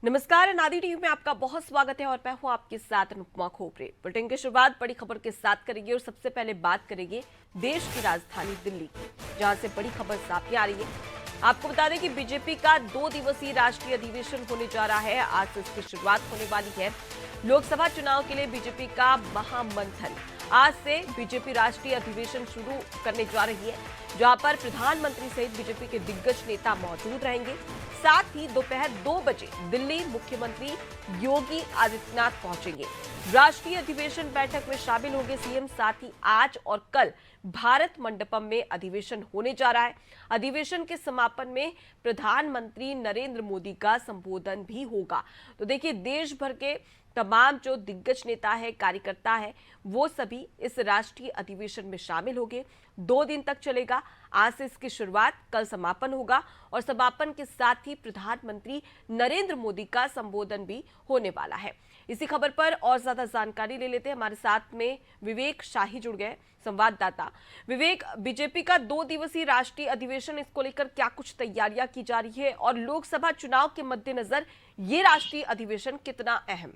नमस्कार, नादी टीवी में आपका बहुत स्वागत है और मैं हूं आपके साथ अनुपमा खोपरे। बुलेटिन की शुरुआत बड़ी खबर के साथ करेंगे और सबसे पहले बात करेंगे देश की राजधानी दिल्ली की, जहां से बड़ी खबर सामने आ रही है। आपको बता दें कि बीजेपी का 2 दिवसीय राष्ट्रीय अधिवेशन होने जा रहा है। आज से इसकी शुरुआत होने वाली है। लोकसभा चुनाव के लिए बीजेपी का महामंथन। आज से बीजेपी राष्ट्रीय अधिवेशन शुरू करने जा रही है, जहां पर प्रधानमंत्री सहित बीजेपी के दिग्गज नेता मौजूद रहेंगे। साथ ही दोपहर 2 बजे दिल्ली मुख्यमंत्री योगी आदित्यनाथ पहुंचेंगे। राष्ट्रीय अधिवेशन बैठक में शामिल होंगे सीएम। साथ ही आज और कल भारत मंडपम में अधिवेशन होने जा रहा है। अधिवेशन के समापन में प्रधानमंत्री नरेंद्र मोदी का संबोधन भी होगा। तो देखिए, देश भर के तमाम जो दिग्गज नेता है, कार्यकर्ता है, वो सभी इस राष्ट्रीय अधिवेशन में शामिल होंगे। 2 दिन तक चलेगा। आज से इसकी शुरुआत, कल समापन होगा और समापन के साथ ही प्रधानमंत्री नरेंद्र मोदी का संबोधन भी होने वाला है। इसी खबर पर और ज्यादा जानकारी ले लेते हैं। हमारे साथ में विवेक शाही जुड़ गए, संवाददाता। विवेक, बीजेपी का 2 दिवसीय राष्ट्रीय अधिवेशन, इसको लेकर क्या कुछ तैयारियां की जा रही है और लोकसभा चुनाव के मद्देनजर ये राष्ट्रीय अधिवेशन कितना अहम?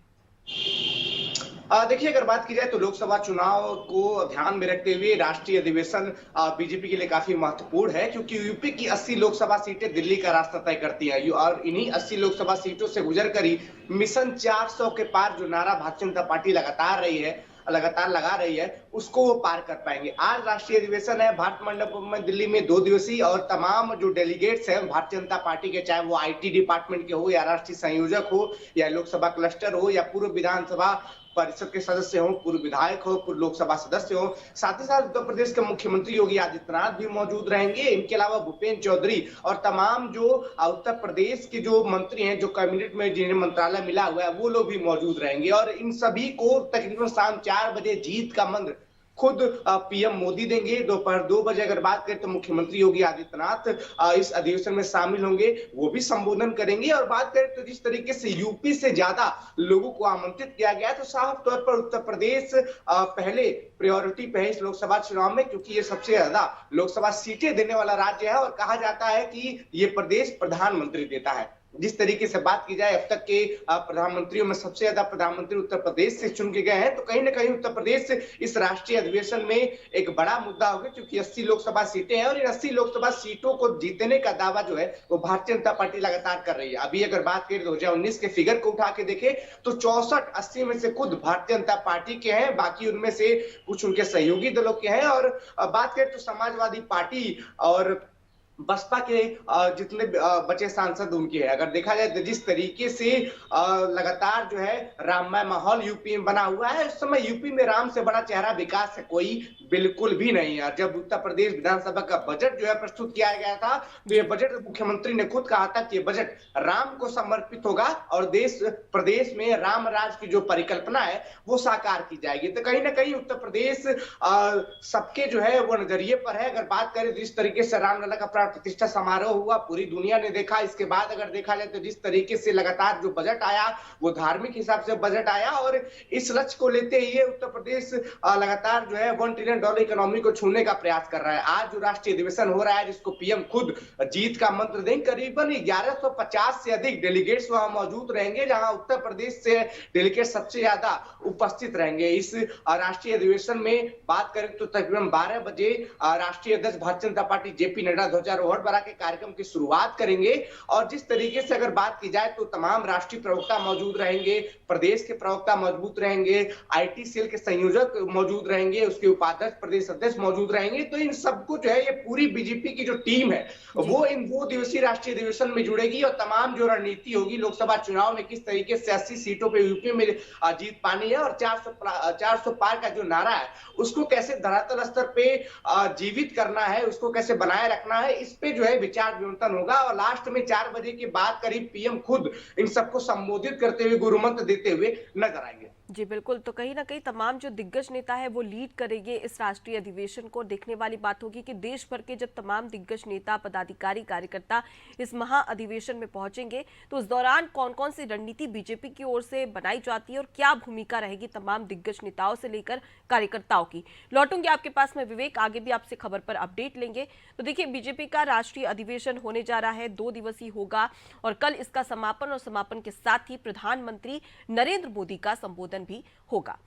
देखिए, अगर बात की जाए तो लोकसभा चुनाव को ध्यान में रखते हुए राष्ट्रीय अधिवेशन बीजेपी के लिए काफी महत्वपूर्ण है, क्योंकि यूपी की 80 लोकसभा सीटें दिल्ली का रास्ता तय करती है और इन्हीं 80 लोकसभा सीटों से गुजरकर ही मिशन 400 के पार जो नारा भारतीय जनता पार्टी लगातार लगा रही है, उसको वो पार कर पाएंगे। आज राष्ट्रीय अधिवेशन है भारत मंडपम में दिल्ली में 2 दिवसीय, और तमाम जो डेलीगेट्स हैं भारतीय जनता पार्टी के, चाहे वो आईटी डिपार्टमेंट के हो या राष्ट्रीय संयोजक हो या लोकसभा क्लस्टर हो या पूर्व विधानसभा परिषद के सदस्य हो, पूर्व विधायक हो, पूर्व लोकसभा सदस्य हो, साथ ही साथ उत्तर प्रदेश के मुख्यमंत्री योगी आदित्यनाथ भी मौजूद रहेंगे। इनके अलावा भूपेंद्र चौधरी और तमाम जो उत्तर प्रदेश के जो मंत्री हैं, जो कैबिनेट में जिन्हें मंत्रालय मिला हुआ है, वो लोग भी मौजूद रहेंगे। और इन सभी को तकरीबन शाम 4 बजे जीत का मंत्र खुद पीएम मोदी देंगे। दोपहर 2 बजे अगर बात करें तो मुख्यमंत्री योगी आदित्यनाथ इस अधिवेशन में शामिल होंगे, वो भी संबोधन करेंगे। और बात करें तो जिस तरीके से यूपी से ज्यादा लोगों को आमंत्रित किया गया है, तो साफ तौर पर उत्तर प्रदेश पहले प्रायोरिटी पे है इस लोकसभा चुनाव में, क्योंकि ये सबसे ज्यादा लोकसभा सीटें देने वाला राज्य है और कहा जाता है कि ये प्रदेश प्रधानमंत्री देता है। जिस तरीके से बात की जाए, अब तक के प्रधानमंत्रियों में सबसे ज्यादा प्रधानमंत्री उत्तर प्रदेश से चुन के गए हैं, तो कहीं ना कहीं उत्तर प्रदेश इस राष्ट्रीय अधिवेशन में एक बड़ा मुद्दा होगा, क्योंकि 80 लोकसभा सीटें हैं और इन 80 लोकसभा सीटों को जीतने का दावा जो है वो भारतीय जनता पार्टी लगातार कर रही है। अभी अगर बात करें 2019 के फिगर को उठा के देखें तो 64-80 में से खुद भारतीय जनता पार्टी के हैं, बाकी उनमें से कुछ उनके सहयोगी दलों के हैं। और बात करें तो समाजवादी पार्टी और बसपा के जितने बचे सांसद उनके हैं। अगर देखा जाए तो जिस तरीके से लगातार जो है राममय माहौल यूपी में बना हुआ है, इस समय यूपी में राम से बड़ा चेहरा विकास है कोई बिल्कुल भी नहीं है। जब उत्तर प्रदेश विधानसभा का बजट जो है प्रस्तुत किया गया था, तो ये बजट मुख्यमंत्री ने खुद कहा था कि ये बजट राम को समर्पित होगा और देश प्रदेश में राम राज की जो परिकल्पना है वो साकार की जाएगी। तो कहीं ना कहीं उत्तर प्रदेश सबके जो है वो नजरिए पर है। अगर बात करें तो जिस तरीके से रामलला का प्रतिष्ठा समारोह हुआ, पूरी दुनिया ने देखा। इसके बाद अगर देखा जाए तो जिस तरीके से लगातार जो बजट आया वो धार्मिक हिसाब से बजट आया, और इस लक्ष्य को लेते हुए उत्तर प्रदेश लगातार जो है $1 ट्रिलियन इकोनॉमी को छूने का प्रयास कर रहा है। आज जो राष्ट्रीय अधिवेशन हो रहा है, जिसको पीएम खुद जीत का मंत्र देंगे, करीबन 1150 से अधिक डेलीगेट्स वहां मौजूद रहेंगे, जहां उत्तर प्रदेश से डेलीगेट सबसे ज्यादा उपस्थित रहेंगे। इस राष्ट्रीय अधिवेशन में बात करें तो तकरीबन 12 बजे राष्ट्रीय अध्यक्ष भारतीय जनता पार्टी जेपी नड्डा ध्वजारोहण बना के कार्यक्रम की शुरुआत करेंगे। और जिस तरीके से अगर बात की जाए तो तमाम राष्ट्रीय प्रवक्ता मौजूद रहेंगे, प्रदेश के प्रवक्ता मजबूत रहेंगे, आईटी सेल के संयोजक मौजूद रहेंगे, उसके उपाध्यक्ष प्रदेश अध्यक्ष मौजूद रहेंगे। तो इन सबको जो है ये पूरी बीजेपी की जो टीम है वो इन 2 दिवसीय राष्ट्रीय अधिवेशन में जुड़ेगी और तमाम जो रणनीति होगी लोकसभा चुनाव में किस तरीके से 80 सीटों पे यूपी में जीत पानी है और 400 पार का जो नारा है उसको कैसे धरातल स्तर पे जीवित करना है, उसको कैसे बनाए रखना है, इस पे जो है विचार विमर्शन होगा। और लास्ट में 4 बजे के बाद करीब पीएम खुद इन सबको संबोधित करते हुए गुरुमंत्र देते हुए नजर आएंगे। जी बिल्कुल, तो कहीं ना कहीं तमाम जो दिग्गज नेता है वो लीड करेंगे इस राष्ट्रीय अधिवेशन को। देखने वाली बात होगी कि देश भर के जब तमाम दिग्गज नेता, पदाधिकारी, कार्यकर्ता इस महा अधिवेशन में पहुंचेंगे तो उस दौरान कौन कौन सी रणनीति बीजेपी की ओर से बनाई जाती है और क्या भूमिका रहेगी तमाम दिग्गज नेताओं से लेकर कार्यकर्ताओं की। लौटूंगी आपके पास में विवेक, आगे भी आपसे खबर पर अपडेट लेंगे। तो देखिए, बीजेपी का राष्ट्रीय अधिवेशन होने जा रहा है, 2 दिवसीय होगा और कल इसका समापन और समापन के साथ ही प्रधानमंत्री नरेंद्र मोदी का संबोधन भी होगा।